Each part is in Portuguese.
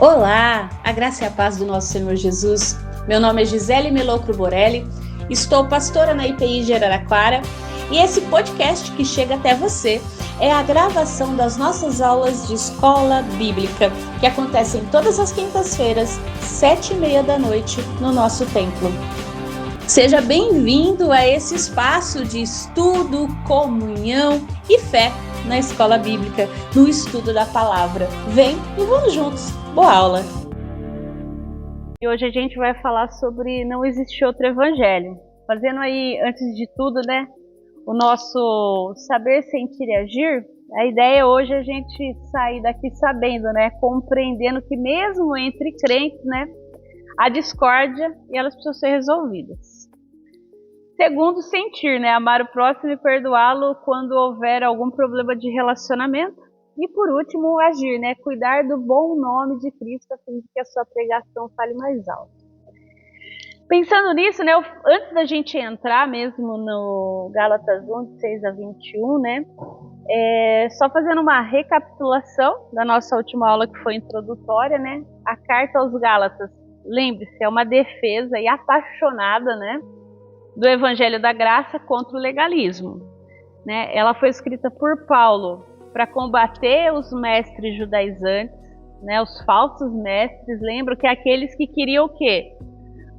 Olá, a graça e a paz do nosso Senhor Jesus. Meu nome é Gisele Melocro Borelli, estou pastora na IPI de Araraquara e esse podcast que chega até você é a gravação das nossas aulas de escola bíblica, que acontecem todas as quintas-feiras, 7h30 da noite, no nosso templo. Seja bem-vindo a esse espaço de estudo, comunhão e fé na escola bíblica, no estudo da palavra. Vem e vamos juntos. Boa aula! E hoje a gente vai falar sobre não existe outro evangelho. Fazendo aí, antes de tudo, o nosso saber, sentir e agir. A ideia hoje é a gente sair daqui sabendo, compreendendo que mesmo entre crentes, há discórdia e elas precisam ser resolvidas. Segundo, sentir, amar o próximo e perdoá-lo quando houver algum problema de relacionamento. E por último, agir, cuidar do bom nome de Cristo, a fim de que a sua pregação fale mais alto. Pensando nisso, antes da gente entrar mesmo no Gálatas 1, de 6 a 21, só fazendo uma recapitulação da nossa última aula que foi introdutória, a carta aos Gálatas, lembre-se, é uma defesa e apaixonada, do Evangelho da Graça contra o legalismo. Ela foi escrita por Paulo para combater os mestres judaizantes, os falsos mestres. Lembro que aqueles que queriam o quê?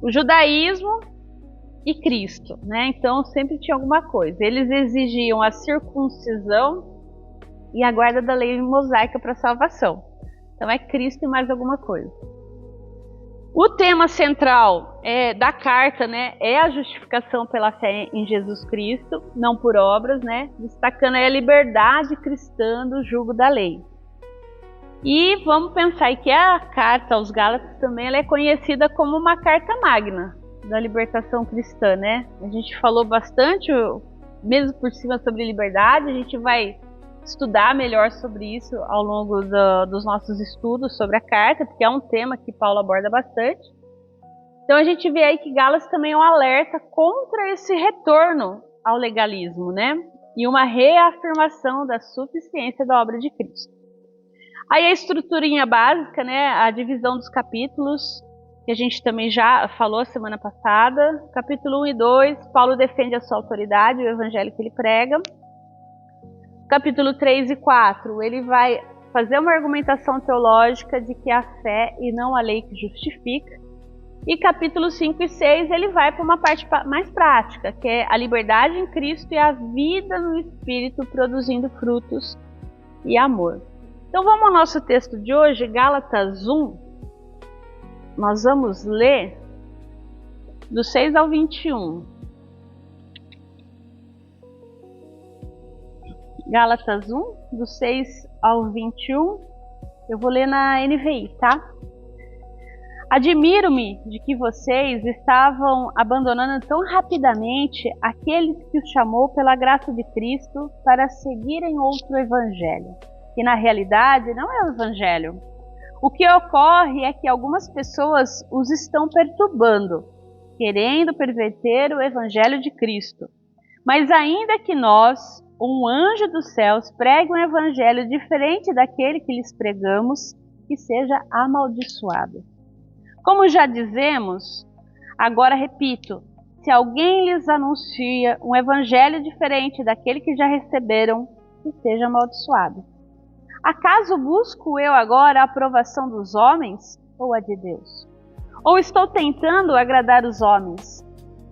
O judaísmo e Cristo, Então sempre tinha alguma coisa. Eles exigiam a circuncisão e a guarda da lei mosaica para a salvação. Então é Cristo e mais alguma coisa. O tema central da carta, é a justificação pela fé em Jesus Cristo, não por obras, destacando aí a liberdade cristã do jugo da lei. E vamos pensar aí que a carta aos Gálatas também ela é conhecida como uma carta magna da libertação cristã, A gente falou bastante, mesmo por cima, sobre liberdade. A gente vai estudar melhor sobre isso ao longo dos nossos estudos sobre a carta, porque é um tema que Paulo aborda bastante. Então a gente vê aí que Gálatas também é um alerta contra esse retorno ao legalismo, e uma reafirmação da suficiência da obra de Cristo. Aí a estruturinha básica, a divisão dos capítulos, que a gente também já falou semana passada. Capítulo 1 e 2, Paulo defende a sua autoridade, o evangelho que ele prega. Capítulo 3 e 4, ele vai fazer uma argumentação teológica de que é a fé e não a lei que justifica. E capítulo 5 e 6, ele vai para uma parte mais prática, que é a liberdade em Cristo e a vida no Espírito produzindo frutos e amor. Então vamos ao nosso texto de hoje, Gálatas 1. Nós vamos ler do 6 ao 21. Gálatas 1, do 6 ao 21, eu vou ler na NVI, tá? Admiro-me de que vocês estavam abandonando tão rapidamente aqueles que os chamou pela graça de Cristo para seguirem outro evangelho, que na realidade não é o evangelho. O que ocorre é que algumas pessoas os estão perturbando, querendo perverter o evangelho de Cristo. Mas ainda que nós, um anjo dos céus, pregue um evangelho diferente daquele que lhes pregamos, que seja amaldiçoado. Como já dizemos, agora repito, se alguém lhes anuncia um evangelho diferente daquele que já receberam, que seja amaldiçoado. Acaso busco eu agora a aprovação dos homens ou a de Deus? Ou estou tentando agradar os homens?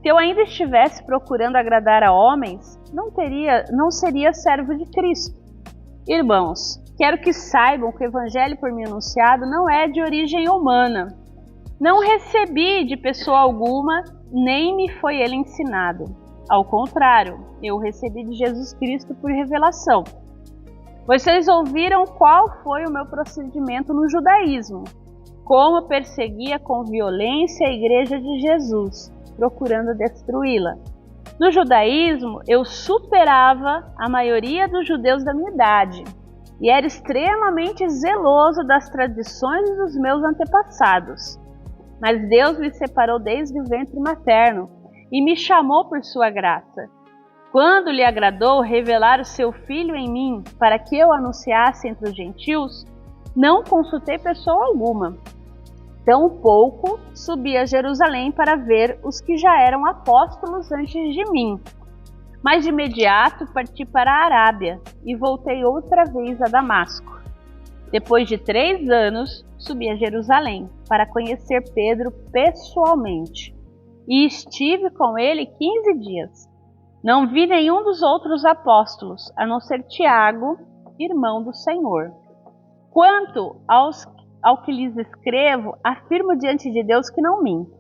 Se eu ainda estivesse procurando agradar a homens, não seria servo de Cristo. Irmãos, quero que saibam que o evangelho por mim anunciado não é de origem humana. Não recebi de pessoa alguma, nem me foi ele ensinado. Ao contrário, eu recebi de Jesus Cristo por revelação. Vocês ouviram qual foi o meu procedimento no judaísmo, como perseguia com violência a igreja de Jesus, procurando destruí-la. No judaísmo, eu superava a maioria dos judeus da minha idade e era extremamente zeloso das tradições dos meus antepassados. Mas Deus me separou desde o ventre materno e me chamou por sua graça. Quando lhe agradou revelar o seu Filho em mim para que eu anunciasse entre os gentios, não consultei pessoa alguma. Tampouco subi a Jerusalém para ver os que já eram apóstolos antes de mim. Mas de imediato parti para a Arábia e voltei outra vez a Damasco. Depois de 3 anos, subi a Jerusalém para conhecer Pedro pessoalmente. E estive com ele 15 dias. Não vi nenhum dos outros apóstolos, a não ser Tiago, irmão do Senhor. Quanto ao que lhes escrevo, afirmo diante de Deus que não minto.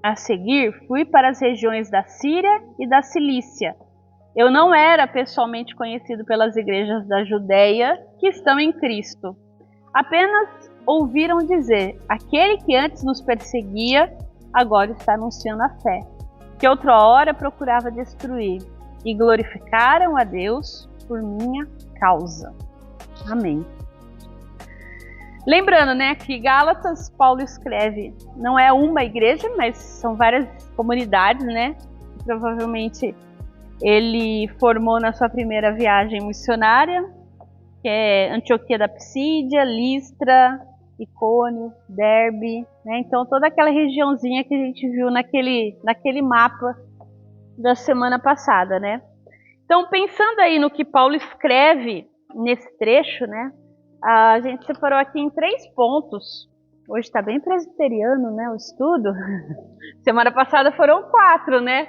A seguir, fui para as regiões da Síria e da Cilícia. Eu não era pessoalmente conhecido pelas igrejas da Judéia que estão em Cristo. Apenas ouviram dizer, aquele que antes nos perseguia, agora está anunciando a fé, que outrora procurava destruir, e glorificaram a Deus por minha causa. Amém. Lembrando, né, que Gálatas, Paulo escreve, não é uma igreja, mas são várias comunidades, né? Provavelmente ele formou na sua primeira viagem missionária, que é Antioquia da Psídia, Listra, Icônio, Derbe, né? Então toda aquela regiãozinha que a gente viu naquele mapa da semana passada, né? Então pensando aí no que Paulo escreve nesse trecho, né? A gente separou aqui em 3 pontos. Hoje está bem presbiteriano, né, o estudo. Semana passada foram 4, né?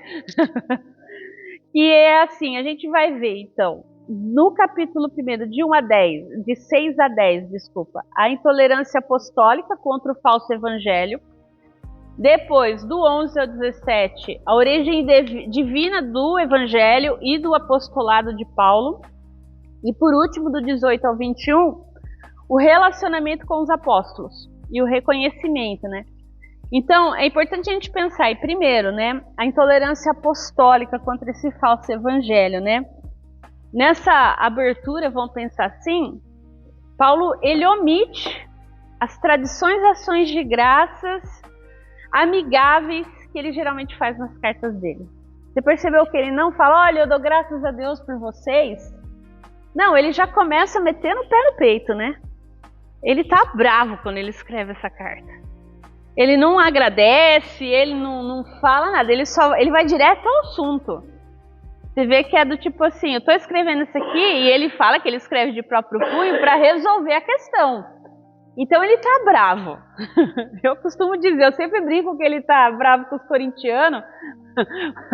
E é assim, a gente vai ver, então, no capítulo 1, de 6 a 10, a intolerância apostólica contra o falso evangelho. Depois, do 11 ao 17, a origem divina do evangelho e do apostolado de Paulo. E por último, do 18 ao 21, o relacionamento com os apóstolos e o reconhecimento, né? Então, é importante a gente pensar aí, primeiro, né, a intolerância apostólica contra esse falso evangelho, né? Nessa abertura, vamos pensar assim, Paulo, ele omite as tradições e ações de graças amigáveis que ele geralmente faz nas cartas dele. Você percebeu que ele não fala, olha, eu dou graças a Deus por vocês? Não, ele já começa metendo o pé no peito, né? Ele tá bravo quando ele escreve essa carta. Ele não agradece, ele não fala nada, ele vai direto ao assunto. Você vê que é do tipo assim, eu tô escrevendo isso aqui e ele fala que ele escreve de próprio punho para resolver a questão. Então ele tá bravo. Eu costumo dizer, eu sempre brinco que ele tá bravo com os corintianos,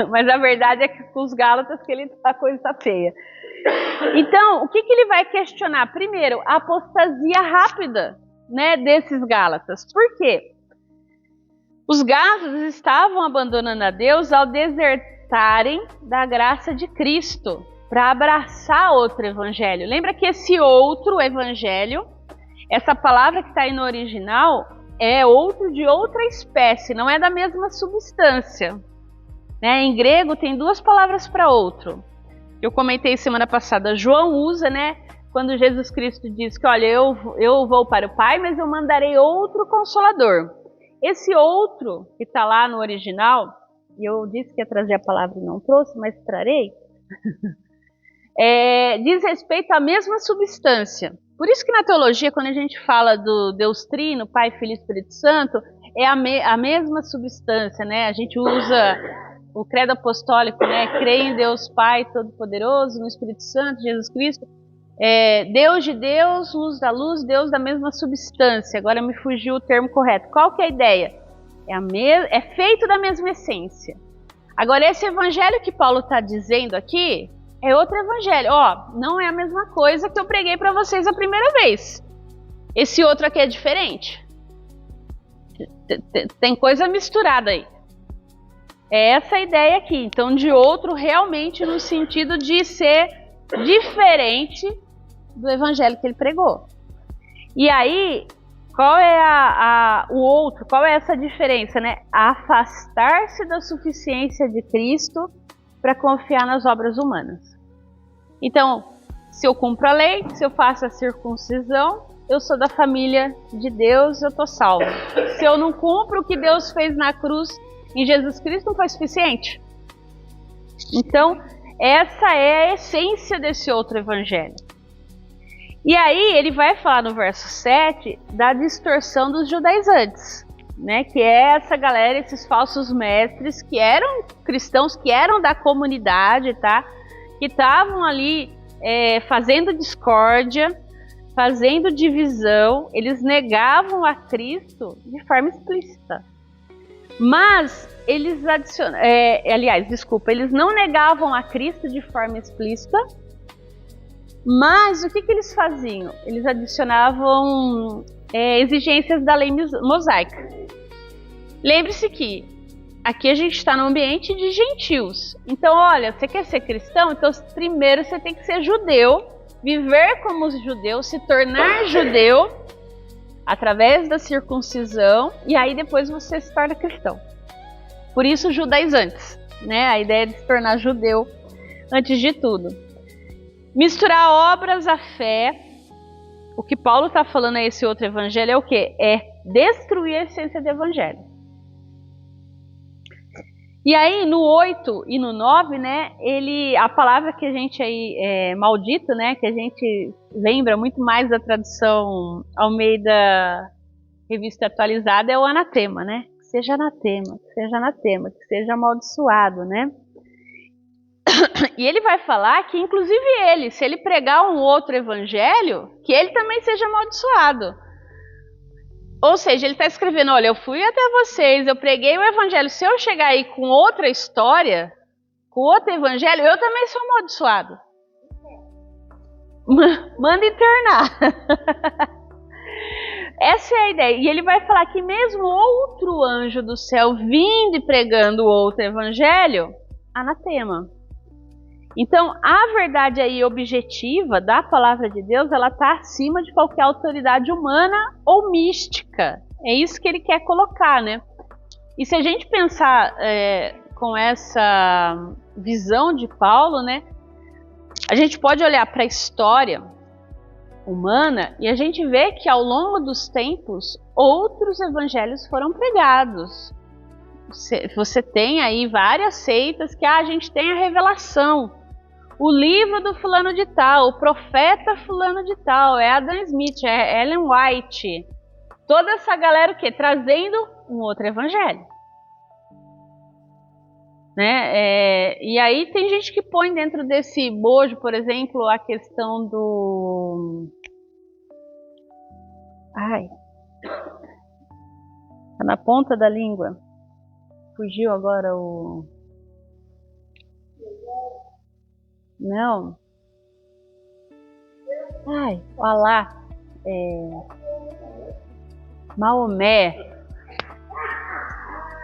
mas a verdade é que com os gálatas que a coisa tá feia. Então, o que ele vai questionar? Primeiro, a apostasia rápida, né, desses gálatas. Por quê? Os gálatas estavam abandonando a Deus ao desertarem da graça de Cristo para abraçar outro evangelho. Lembra que esse outro evangelho, essa palavra que está aí no original, é outro de outra espécie, não é da mesma substância. Né? Em grego tem 2 palavras para outro. Eu comentei semana passada, João usa, né, quando Jesus Cristo diz que, olha, eu vou para o Pai, mas eu mandarei outro Consolador. Esse outro que está lá no original, e eu disse que ia trazer a palavra e não trouxe, mas trarei, diz respeito à mesma substância. Por isso que na teologia, quando a gente fala do Deus Trino, Pai, Filho e Espírito Santo, é a mesma substância, né? A gente usa o credo apostólico, né? Creio em Deus Pai Todo-Poderoso, no Espírito Santo, Jesus Cristo. Deus de Deus, luz da luz, Deus da mesma substância. Agora me fugiu o termo correto. Qual que é a ideia? É feito da mesma essência. Agora esse evangelho que Paulo está dizendo aqui é outro evangelho. Não é a mesma coisa que eu preguei para vocês a primeira vez. Esse outro aqui é diferente. Tem coisa misturada aí. É essa a ideia aqui. Então, de outro realmente no sentido de ser diferente do evangelho que ele pregou. E aí, qual é o outro? Qual é essa diferença, né? Afastar-se da suficiência de Cristo para confiar nas obras humanas. Então, se eu cumpro a lei, se eu faço a circuncisão, eu sou da família de Deus, eu estou salvo. Se eu não cumpro o que Deus fez na cruz em Jesus Cristo, não foi suficiente. Então, essa é a essência desse outro evangelho. E aí ele vai falar no verso 7 da distorção dos judaizantes, né? Que é essa galera, esses falsos mestres que eram cristãos, que eram da comunidade, tá? Que estavam ali fazendo discórdia, fazendo divisão. Eles negavam a Cristo de forma explícita. Mas eles eles não negavam a Cristo de forma explícita. Mas o que eles faziam? Eles adicionavam exigências da lei mosaica. Lembre-se que aqui a gente está no ambiente de gentios. Então, olha, você quer ser cristão? Então, primeiro você tem que ser judeu, viver como judeu, se tornar judeu através da circuncisão, e aí depois você se torna cristão. Por isso, judaizantes, né? A ideia de se tornar judeu antes de tudo. Misturar obras à fé. O que Paulo está falando a esse outro evangelho é o quê? É destruir a essência do evangelho. E aí no 8 e no 9, né, a palavra que a gente aí, maldito, né, que a gente lembra muito mais da tradução Almeida Revista Atualizada, é o anatema, né? Que seja anatema, que seja amaldiçoado, né? E ele vai falar que, inclusive se ele pregar um outro evangelho, que ele também seja amaldiçoado. Ou seja, ele está escrevendo, olha, eu fui até vocês, eu preguei o evangelho, se eu chegar aí com outra história, com outro evangelho, eu também sou amaldiçoado. Manda internar. Essa é a ideia. E ele vai falar que mesmo outro anjo do céu vindo e pregando outro evangelho, anatema. Então, a verdade aí objetiva da palavra de Deus, ela está acima de qualquer autoridade humana ou mística. É isso que ele quer colocar, né? E se a gente pensar com essa visão de Paulo, né? A gente pode olhar para a história humana e a gente vê que ao longo dos tempos, outros evangelhos foram pregados. Você tem aí várias seitas que a gente tem a revelação. O livro do fulano de tal, o profeta fulano de tal, é Adam Smith, é Ellen White. Toda essa galera o quê? Trazendo um outro evangelho. Né? E aí tem gente que põe dentro desse bojo, por exemplo, a questão do... Tá na ponta da língua. Fugiu agora o... Não. O Alá. Maomé.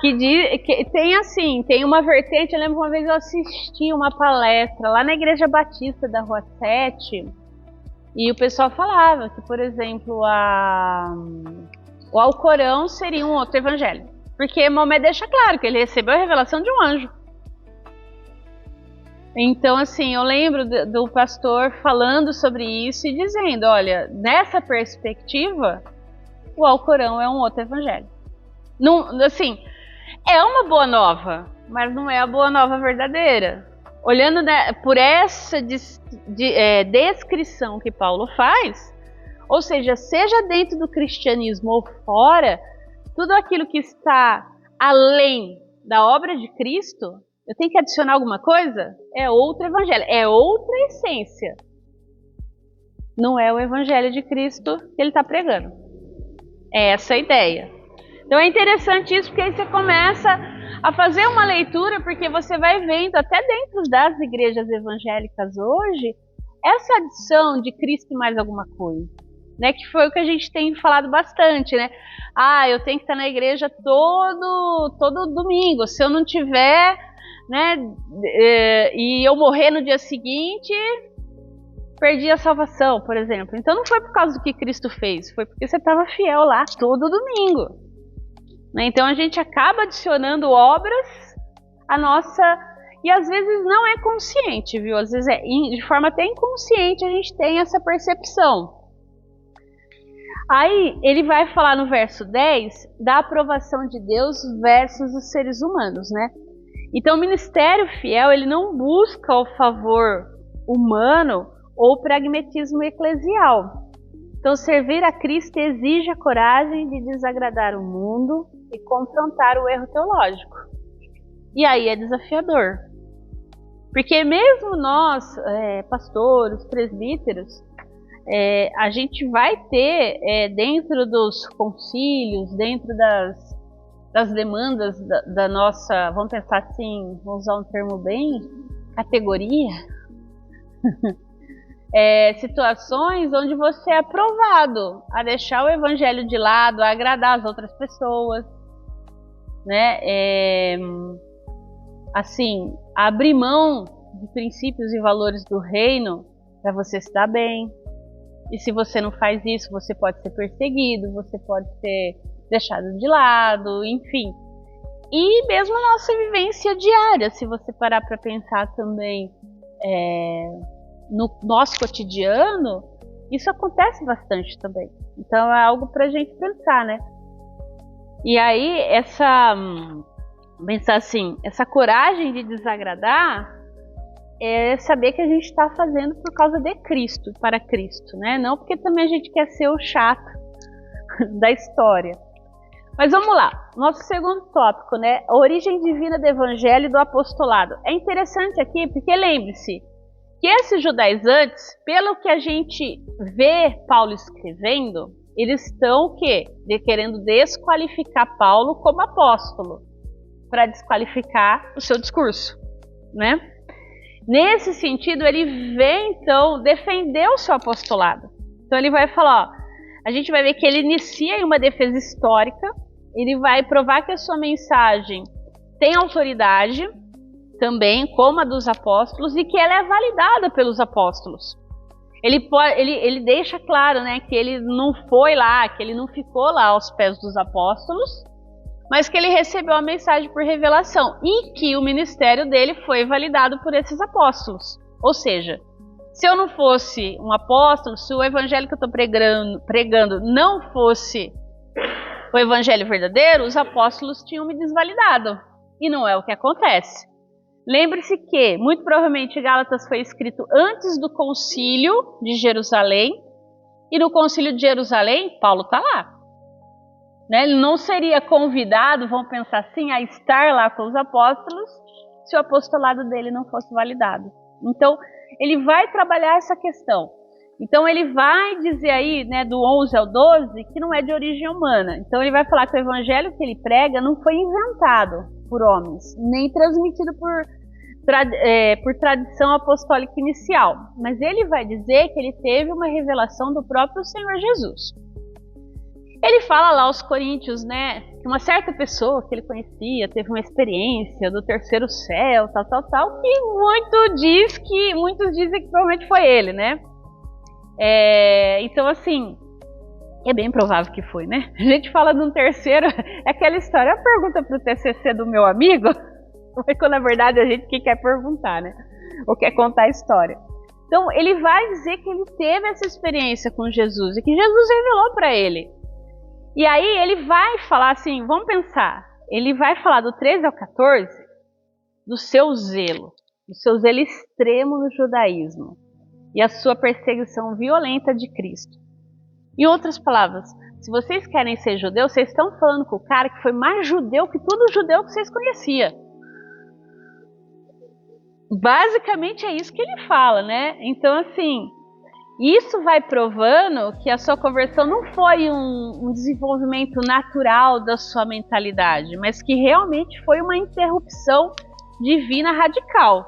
Que tem assim, tem uma vertente. Eu lembro que uma vez eu assisti uma palestra lá na Igreja Batista da Rua 7. E o pessoal falava que, por exemplo, o Alcorão seria um outro evangelho. Porque Maomé deixa claro que ele recebeu a revelação de um anjo. Então, assim, eu lembro do pastor falando sobre isso e dizendo, olha, nessa perspectiva, o Alcorão é um outro evangelho. Não, assim, é uma boa nova, mas não é a boa nova verdadeira. Olhando, né, por essa descrição que Paulo faz, ou seja dentro do cristianismo ou fora, tudo aquilo que está além da obra de Cristo, eu tenho que adicionar alguma coisa? É outro evangelho, é outra essência. Não é o evangelho de Cristo que ele está pregando. É essa a ideia. Então é interessante isso, porque aí você começa a fazer uma leitura, porque você vai vendo até dentro das igrejas evangélicas hoje, essa adição de Cristo e mais alguma coisa. Né, que foi o que a gente tem falado bastante, né? Eu tenho que estar na igreja todo domingo. Se eu não tiver, né, e eu morrer no dia seguinte, perdi a salvação, por exemplo. Então não foi por causa do que Cristo fez, foi porque você estava fiel lá todo domingo. Né? Então a gente acaba adicionando obras à nossa... E às vezes não é consciente, viu? Às vezes de forma até inconsciente a gente tem essa percepção. Aí ele vai falar no verso 10 da aprovação de Deus versus os seres humanos, né? Então o ministério fiel, ele não busca o favor humano ou pragmatismo eclesial. Então, servir a Cristo exige a coragem de desagradar o mundo e confrontar o erro teológico. E aí é desafiador. Porque mesmo nós, pastores, presbíteros, a gente vai ter dentro dos concílios, dentro das demandas da nossa, vamos pensar assim, vamos usar um termo bem, categoria, situações onde você é provado a deixar o evangelho de lado, a agradar as outras pessoas, né? Assim, abrir mão de princípios e valores do reino para você se dar bem. E se você não faz isso, você pode ser perseguido, você pode ser deixado de lado, enfim. E mesmo a nossa vivência diária, se você parar para pensar também no nosso cotidiano, isso acontece bastante também. Então é algo para a gente pensar, né? E aí pensar assim, essa coragem de desagradar é saber que a gente está fazendo por causa de Cristo, para Cristo, né? Não porque também a gente quer ser o chato da história. Mas vamos lá, nosso segundo tópico, né? A origem divina do evangelho e do apostolado. É interessante aqui porque lembre-se que esses judaizantes, pelo que a gente vê Paulo escrevendo, eles estão o quê? Querendo desqualificar Paulo como apóstolo, para desqualificar o seu discurso, né? Nesse sentido, ele vem então defender o seu apostolado. Então ele vai falar, ó, a gente vai ver que ele inicia em uma defesa histórica, ele vai provar que a sua mensagem tem autoridade também, como a dos apóstolos, e que ela é validada pelos apóstolos. Ele deixa claro, né, que ele não foi lá, que ele não ficou lá aos pés dos apóstolos, mas que ele recebeu a mensagem por revelação e que o ministério dele foi validado por esses apóstolos. Ou seja, se eu não fosse um apóstolo, se o evangelho que eu estou pregando não fosse o evangelho verdadeiro, os apóstolos tinham me desvalidado. E não é o que acontece. Lembre-se que, muito provavelmente, Gálatas foi escrito antes do concílio de Jerusalém, e no concílio de Jerusalém, Paulo está lá. Né? Ele não seria convidado, vamos pensar assim, a estar lá com os apóstolos, se o apostolado dele não fosse validado. Então, ele vai trabalhar essa questão. Então, ele vai dizer aí, né, do 11 ao 12, que não é de origem humana. Então, ele vai falar que o evangelho que ele prega não foi inventado por homens, nem transmitido por tradição apostólica inicial. Mas ele vai dizer que ele teve uma revelação do próprio Senhor Jesus. Ele fala lá aos Coríntios, né, que uma certa pessoa que ele conhecia teve uma experiência do terceiro céu, tal, que muitos dizem que provavelmente foi ele, né? Então, assim, é bem provável que foi, né? A gente fala de um terceiro, é aquela história, a pergunta para o TCC do meu amigo, quando na verdade a gente que quer perguntar, né? Ou quer contar a história. Então, ele vai dizer que ele teve essa experiência com Jesus e que Jesus revelou para ele. E aí ele vai falar assim, vamos pensar, ele vai falar do 13 ao 14, do seu zelo extremo no judaísmo e a sua perseguição violenta de Cristo. Em outras palavras, se vocês querem ser judeus, vocês estão falando com o cara que foi mais judeu que todo judeu que vocês conheciam. Basicamente é isso que ele fala, né? Então, assim, isso vai provando que a sua conversão não foi um desenvolvimento natural da sua mentalidade, mas que realmente foi uma interrupção divina radical.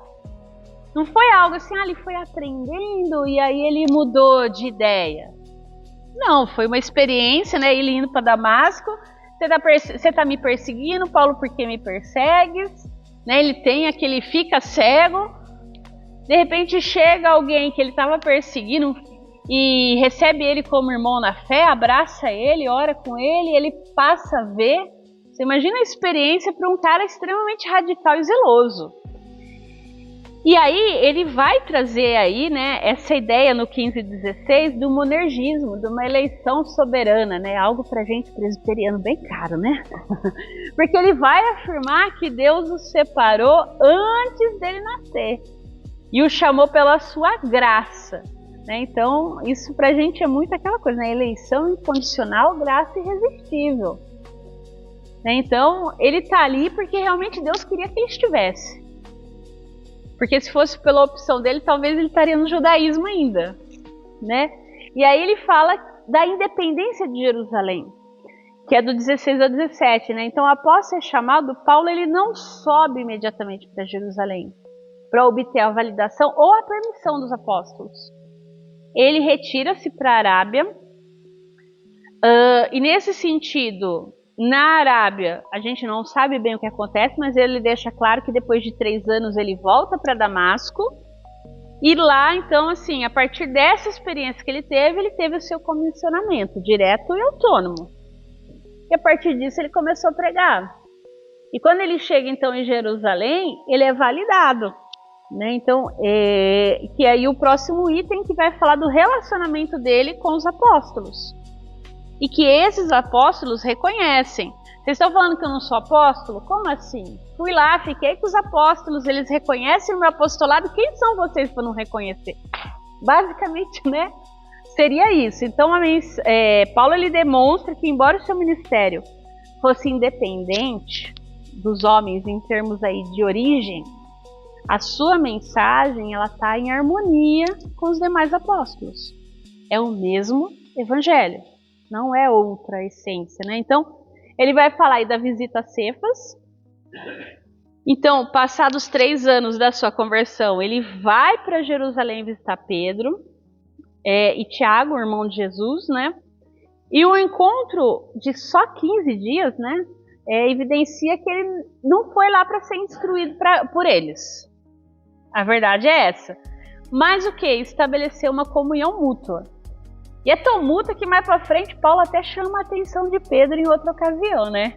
Não foi algo assim, ele foi aprendendo e aí ele mudou de ideia. Não, foi uma experiência, né? Ele indo para Damasco, você está me perseguindo, Paulo, por que me persegues? Né? Ele fica cego. De repente chega alguém que ele estava perseguindo e recebe ele como irmão na fé, abraça ele, ora com ele, ele passa a ver. Você imagina a experiência para um cara extremamente radical e zeloso. E aí ele vai trazer aí, né, essa ideia no 15 e 16 do monergismo, de uma eleição soberana, né, algo pra gente presbiteriano bem caro, né? Porque ele vai afirmar que Deus o separou antes dele nascer e o chamou pela sua graça. né? Então, isso pra gente é muito aquela coisa, né? Eleição incondicional, graça irresistível. Né? Então, ele tá ali porque realmente Deus queria que ele estivesse. Porque se fosse pela opção dele, talvez ele estaria no judaísmo ainda, né? E aí ele fala da independência de Jerusalém, que é do 16 ao 17, né? Então, após ser chamado, Paulo ele não sobe imediatamente para Jerusalém para obter a validação ou a permissão dos apóstolos. Ele retira-se para a Arábia, e nesse sentido, na Arábia, a gente não sabe bem o que acontece, mas ele deixa claro que depois de 3 anos ele volta para Damasco, e lá, então, assim, a partir dessa experiência que ele teve o seu comissionamento direto e autônomo. E a partir disso ele começou a pregar. E quando ele chega, então, em Jerusalém, ele é validado. Né? Então, que aí o próximo item que vai falar do relacionamento dele com os apóstolos. E que esses apóstolos reconhecem. Vocês estão falando que eu não sou apóstolo? Como assim? Fui lá, fiquei com os apóstolos, eles reconhecem o meu apostolado. Quem são vocês para não reconhecer? Basicamente, né? Seria isso. Então, Paulo ele demonstra que, embora o seu ministério fosse independente dos homens em termos aí de origem, a sua mensagem ela está em harmonia com os demais apóstolos. É o mesmo evangelho, não é outra essência, né? Então, ele vai falar aí da visita a Cefas. Então, passados 3 anos da sua conversão, ele vai para Jerusalém visitar Pedro e Tiago, o irmão de Jesus, né? E o encontro de só 15 dias, né? Evidencia que ele não foi lá para ser instruído por eles. A verdade é essa. Mas o que? Estabeleceu uma comunhão mútua. E é tão mútua que mais para frente Paulo até chama a atenção de Pedro em outra ocasião, né?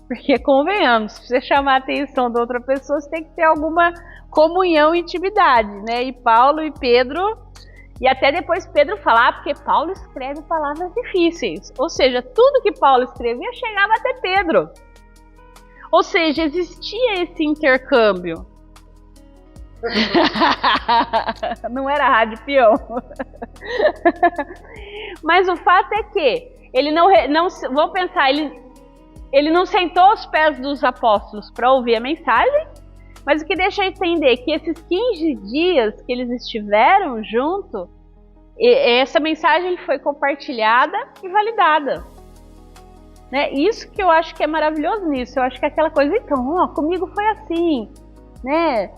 Porque convenhamos, se você chamar a atenção de outra pessoa, você tem que ter alguma comunhão e intimidade, né? E Paulo e Pedro, e até depois Pedro falar, porque Paulo escreve palavras difíceis. Ou seja, tudo que Paulo escrevia chegava até Pedro. Ou seja, existia esse intercâmbio. Não era rádio peão. Mas o fato é que ele não vamos pensar, ele não sentou aos pés dos apóstolos para ouvir a mensagem, mas o que deixa entender que esses 15 dias que eles estiveram junto, essa mensagem foi compartilhada e validada, né? Isso que eu acho que é maravilhoso nisso. Eu acho que é aquela coisa, então, comigo foi assim, né?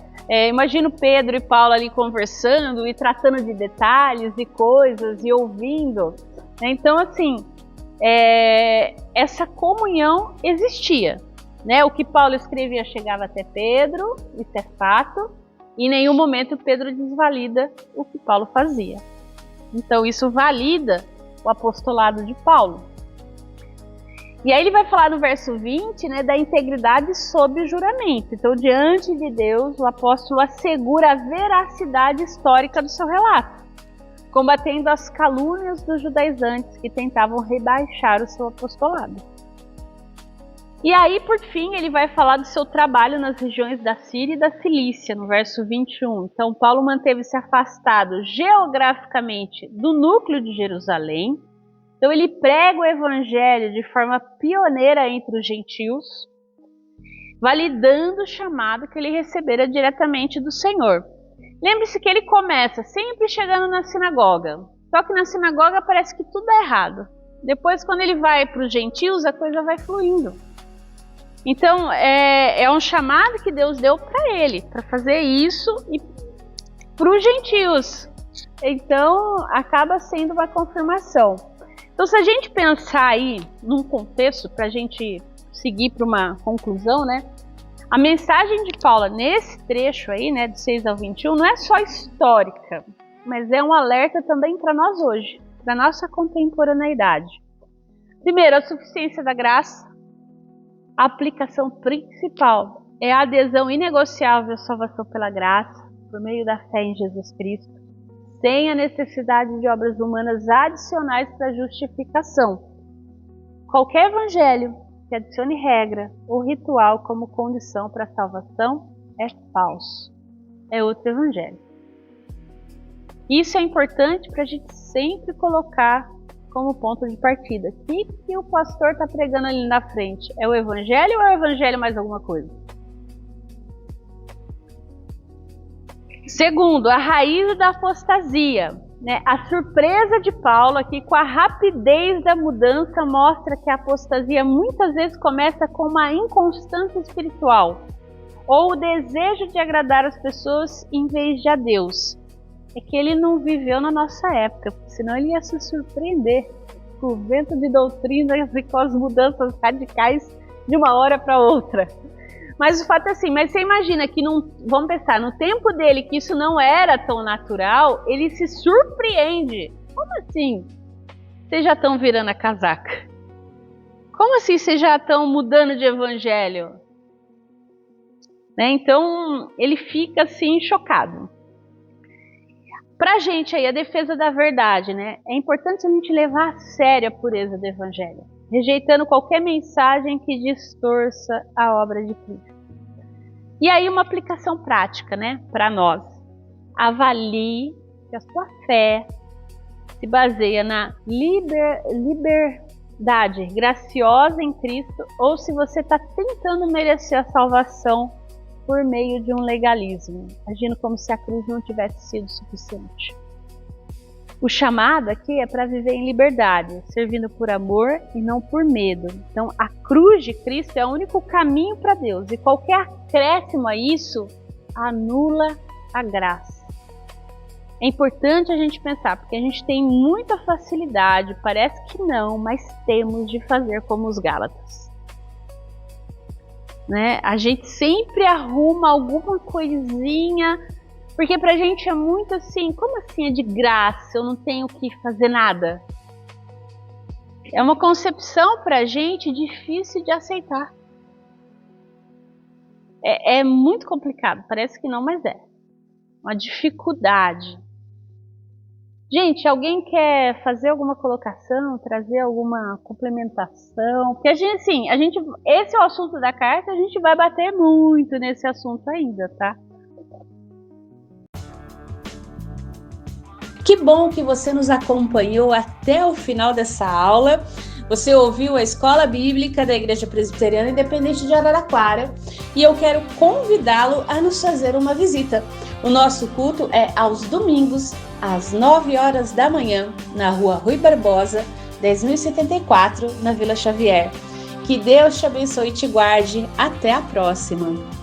Imagino Pedro e Paulo ali conversando e tratando de detalhes e coisas e ouvindo, né? Então, assim, essa comunhão existia, né? O que Paulo escrevia chegava até Pedro, isso é fato, e em nenhum momento Pedro desvalida o que Paulo fazia. Então, isso valida o apostolado de Paulo. E aí ele vai falar no verso 20, né, da integridade sob o juramento. Então, diante de Deus, o apóstolo assegura a veracidade histórica do seu relato, combatendo as calúnias dos judaizantes que tentavam rebaixar o seu apostolado. E aí, por fim, ele vai falar do seu trabalho nas regiões da Síria e da Cilícia, no verso 21. Então, Paulo manteve-se afastado geograficamente do núcleo de Jerusalém. Então ele prega o evangelho de forma pioneira entre os gentios, validando o chamado que ele recebera diretamente do Senhor. Lembre-se que ele começa sempre chegando na sinagoga, só que na sinagoga parece que tudo é errado. Depois, quando ele vai para os gentios, a coisa vai fluindo. Então é um chamado que Deus deu para ele, para fazer isso e para os gentios. Então acaba sendo uma confirmação. Então, se a gente pensar aí num contexto, para a gente seguir para uma conclusão, né? A mensagem de Paulo nesse trecho aí, né, de 6 ao 21, não é só histórica, mas é um alerta também para nós hoje, para nossa contemporaneidade. Primeiro, a suficiência da graça. A aplicação principal é a adesão inegociável à salvação pela graça, por meio da fé em Jesus Cristo, sem a necessidade de obras humanas adicionais para a justificação. Qualquer evangelho que adicione regra ou ritual como condição para a salvação é falso. É outro evangelho. Isso é importante para a gente sempre colocar como ponto de partida. O que o pastor está pregando ali na frente? É o evangelho ou é o evangelho mais alguma coisa? Segundo, a raiz da apostasia. A surpresa de Paulo aqui com a rapidez da mudança mostra que a apostasia muitas vezes começa com uma inconstância espiritual ou o desejo de agradar as pessoas em vez de a Deus. É que ele não viveu na nossa época, porque senão ele ia se surpreender com o vento de doutrinas e com as mudanças radicais de uma hora para outra. Mas o fato é assim, mas você imagina que, vamos pensar, no tempo dele que isso não era tão natural, ele se surpreende. Como assim? Vocês já estão virando a casaca? Como assim vocês já estão mudando de evangelho? Então, ele fica assim chocado. Pra gente aí, a defesa da verdade, é importante a gente levar a sério a pureza do evangelho, rejeitando qualquer mensagem que distorça a obra de Cristo. E aí uma aplicação prática, para nós. Avalie que a sua fé se baseia na liberdade graciosa em Cristo ou se você está tentando merecer a salvação por meio de um legalismo, agindo como se a cruz não tivesse sido suficiente. O chamado aqui é para viver em liberdade, servindo por amor e não por medo. Então, a cruz de Cristo é o único caminho para Deus e qualquer acréscimo a isso anula a graça. É importante a gente pensar, porque a gente tem muita facilidade, parece que não, mas temos de fazer como os Gálatas. A gente sempre arruma alguma coisinha, porque pra gente é muito assim, como assim é de graça, eu não tenho que fazer nada? É uma concepção pra gente difícil de aceitar. É muito complicado, parece que não, mas é. Uma dificuldade. Gente, alguém quer fazer alguma colocação, trazer alguma complementação? Porque esse é o assunto da carta, a gente vai bater muito nesse assunto ainda, tá? Que bom que você nos acompanhou até o final dessa aula. Você ouviu a Escola Bíblica da Igreja Presbiteriana Independente de Araraquara e eu quero convidá-lo a nos fazer uma visita. O nosso culto é aos domingos, às 9 horas da manhã, na Rua Rui Barbosa, 10.074, na Vila Xavier. Que Deus te abençoe e te guarde. Até a próxima!